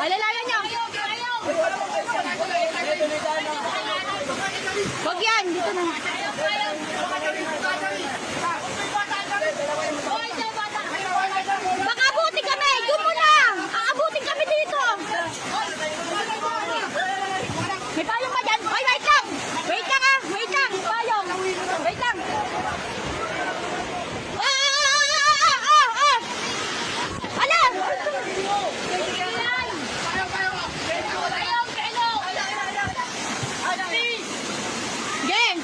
Alalayan niyo. Wag yan, dito na. Baka abutin kami, doon muna. Aabutin kami dito. May payong ba dyan? Ay, wait lang. Wait lang ah, wait lang. Payong. Wait lang. Ala! Gang!